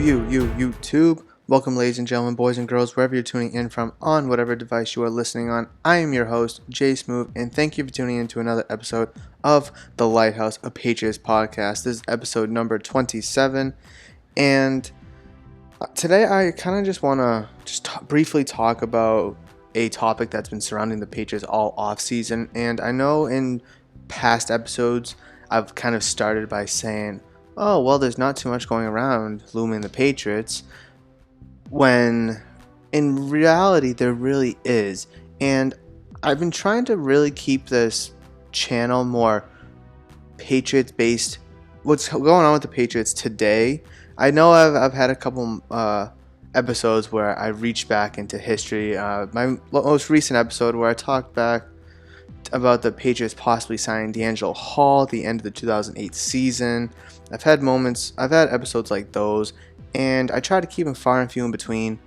YouTube. Welcome, ladies and gentlemen, boys and girls, wherever you're tuning in from, on whatever device you are listening on. I am your host, Smoove, and thank you for tuning in to another episode of the Lighthouse, a Patriots podcast. This is episode number 27, and today I kind of just want to briefly talk about a topic that's been surrounding the Patriots all off-season. And I know in past episodes I've kind of started by saying, oh, well, there's not too much going around looming the Patriots, when in reality there really is. And I've been trying to really keep this channel more Patriots based. What's going on with the Patriots today? I know I've had a couple episodes where I reached back into history. My most recent episode where I talked back about the Patriots possibly signing D'Angelo Hall at the end of the 2008 season. I've had episodes like those, and I try to keep them far and few in between.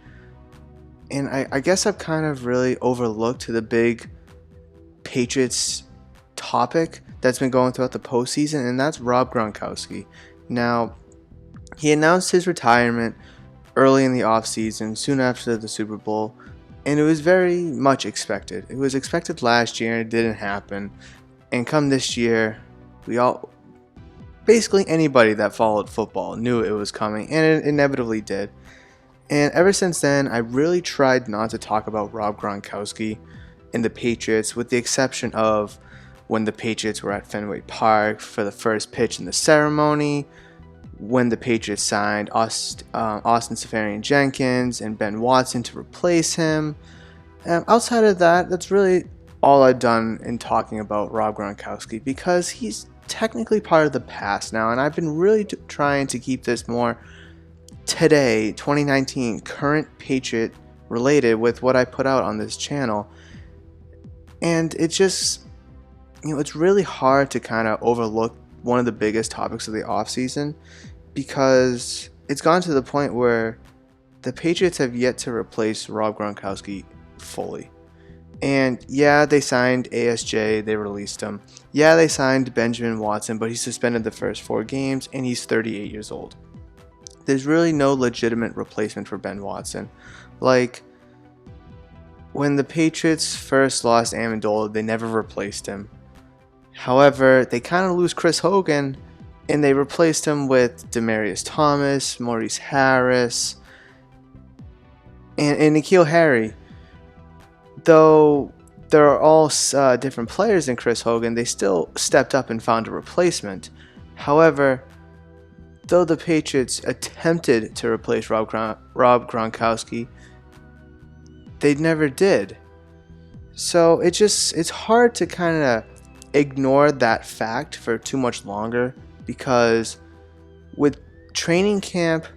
And I guess I've kind of really overlooked the big Patriots topic that's been going throughout the postseason, and that's Rob Gronkowski. Now, he announced his retirement early in the offseason, soon after the Super Bowl, and it was very much expected. It was expected last year, and it didn't happen. And come this year, basically anybody that followed football knew it was coming, and it inevitably did. And ever since then, I really tried not to talk about Rob Gronkowski and the Patriots, with the exception of when the Patriots were at Fenway Park for the first pitch in the ceremony, when the Patriots signed Austin Seferian-Jenkins and Ben Watson to replace him. Outside of that, that's really all I've done in talking about Rob Gronkowski, because he's technically part of the past now, and I've been really trying to keep this more today, 2019, current Patriot related with what I put out on this channel. And it's just, it's really hard to kind of overlook one of the biggest topics of the offseason, because it's gone to the point where the Patriots have yet to replace Rob Gronkowski fully. And yeah, they signed ASJ, they released him. Yeah, they signed Benjamin Watson, but he suspended the first 4 games, and he's 38 years old. There's really no legitimate replacement for Ben Watson. Like, when the Patriots first lost Amendola, they never replaced him. However, they kind of lose Chris Hogan, and they replaced him with Demaryius Thomas, Maurice Harris, and N'Keal Harry. Though they're all different players than Chris Hogan, they still stepped up and found a replacement. However, though the Patriots attempted to replace Rob Gronkowski, they never did. So it's hard to kind of ignore that fact for too much longer, because with training camp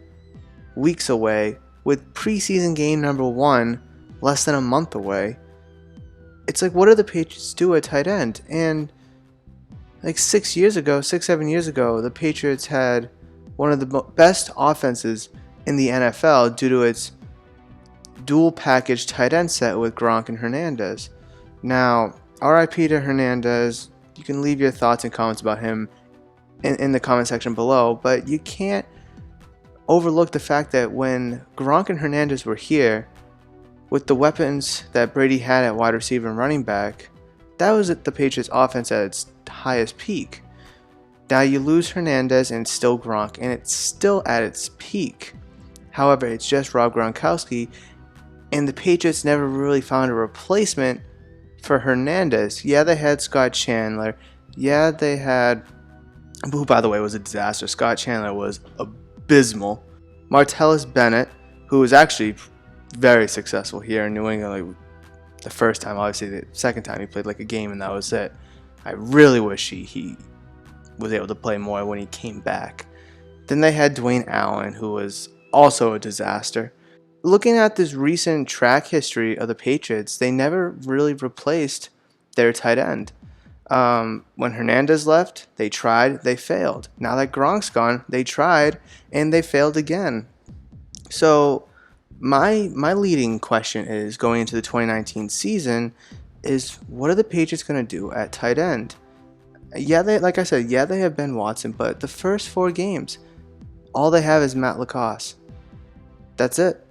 weeks away, with preseason game number 1 less than a month away, it's like, what do the Patriots do at tight end? And like 7 years ago, the Patriots had one of the best offenses in the NFL due to its dual package tight end set with Gronk and Hernandez. Now, RIP to Hernandez. You can leave your thoughts and comments about him in the comment section below, but you can't overlook the fact that when Gronk and Hernandez were here, with the weapons that Brady had at wide receiver and running back, that was the Patriots offense at its highest peak. Now you lose Hernandez and it's still Gronk, and it's still at its peak. However, it's just Rob Gronkowski, and the Patriots never really found a replacement for Hernandez. Yeah, they had Scott Chandler. Yeah, they had, who by the way was a disaster. Scott Chandler was abysmal. Martellus Bennett, who was actually very successful here in New England. Like, the first time, obviously the second time he played like a game and that was it. I really wish he was able to play more when he came back. Then they had Dwayne Allen, who was also a disaster. Looking at this recent track history of the Patriots, they never really replaced their tight end. When Hernandez left, they tried, they failed. Now that Gronk's gone, they tried and they failed again. So my leading question is, going into the 2019 season, is what are the Patriots going to do at tight end? Yeah, they have Ben Watson, but the first 4 games, all they have is Matt LaCosse. That's it.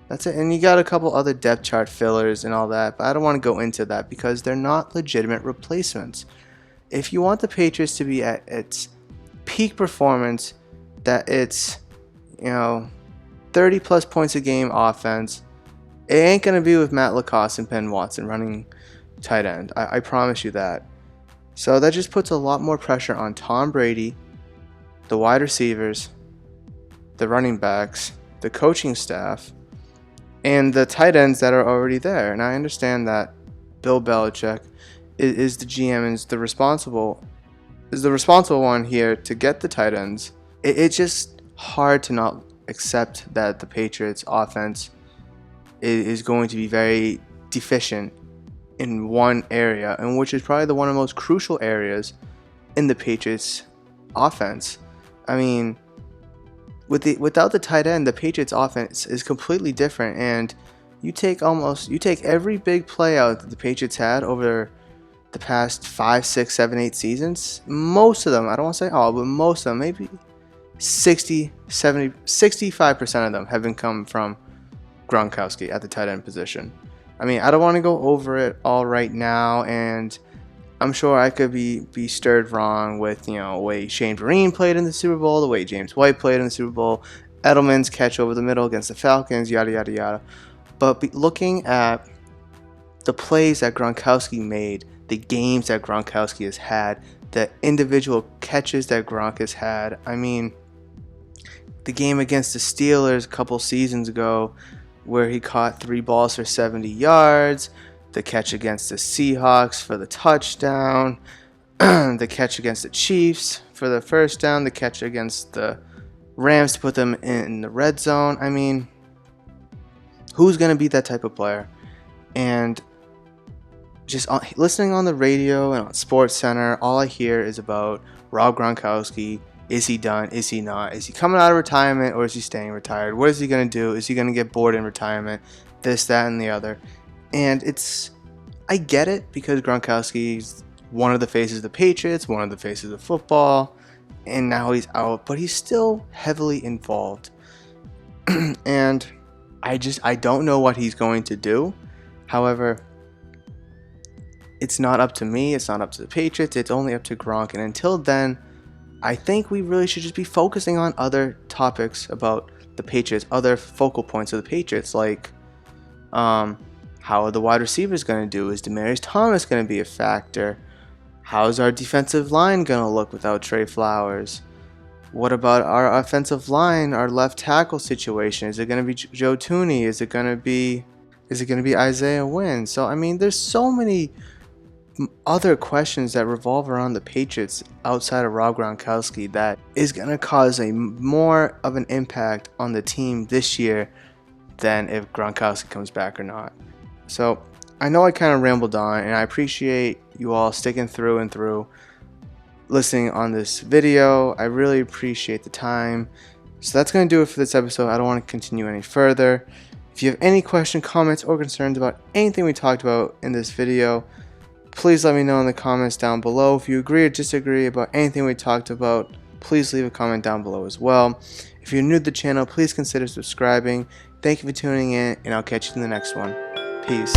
That's it. And you got a couple other depth chart fillers and all that, but I don't want to go into that because they're not legitimate replacements. If you want the Patriots to be at its peak performance, that it's, 30 plus points a game offense, it ain't going to be with Matt Lacoste and Ben Watson running tight end. I promise you that. So that just puts a lot more pressure on Tom Brady, the wide receivers, the running backs, the coaching staff, and the tight ends that are already there. And I understand that Bill Belichick is the GM and is the responsible one here to get the tight ends. It's just hard to not accept that the Patriots offense is going to be very deficient in one area, and which is probably one of the most crucial areas in the Patriots offense. I mean, without the tight end, the Patriots offense is completely different, and you take every big play out that the Patriots had over the past 5, 6, 7, 8 seasons. Most of them, I don't want to say all, but most of them, maybe 60, 70, 65% of them have been come from Gronkowski at the tight end position. I mean, I don't want to go over it all right now, and I'm sure I could be stirred wrong with, the way Shane Vereen played in the Super Bowl, the way James White played in the Super Bowl, Edelman's catch over the middle against the Falcons, yada, yada, yada. But looking at the plays that Gronkowski made, the games that Gronkowski has had, the individual catches that Gronk has had, I mean, the game against the Steelers a couple seasons ago where he caught 3 balls for 70 yards, the catch against the Seahawks for the touchdown, the catch against the Chiefs for the first down, the catch against the Rams to put them in the red zone. I mean, who's going to be that type of player? And just listening on the radio and on SportsCenter, all I hear is about Rob Gronkowski. Is he done? Is he not? Is he coming out of retirement, or is he staying retired? What is he going to do? Is he going to get bored in retirement? This, that, and the other. And I get it, because Gronkowski's one of the faces of the Patriots, one of the faces of football, and now he's out, but he's still heavily involved. And I don't know what he's going to do. However, it's not up to me, it's not up to the Patriots, it's only up to Gronk. And until then, I think we really should just be focusing on other topics about the Patriots, other focal points of the Patriots, like how are the wide receivers going to do? Is Demaryius Thomas going to be a factor? How's our defensive line going to look without Trey Flowers? What about our offensive line, our left tackle situation? Is it going to be Joe Thuney? Is it going to be Isaiah Wynn? So, I mean, there's so many other questions that revolve around the Patriots outside of Rob Gronkowski that is going to cause a more of an impact on the team this year than if Gronkowski comes back or not. So I know I kind of rambled on, and I appreciate you all sticking through and through listening on this video. I really appreciate the time. So that's going to do it for this episode. I don't want to continue any further. If you have any questions, comments, or concerns about anything we talked about in this video, please let me know in the comments down below. If you agree or disagree about anything we talked about, please leave a comment down below as well. If you're new to the channel, please consider subscribing. Thank you for tuning in, and I'll catch you in the next one. Peace.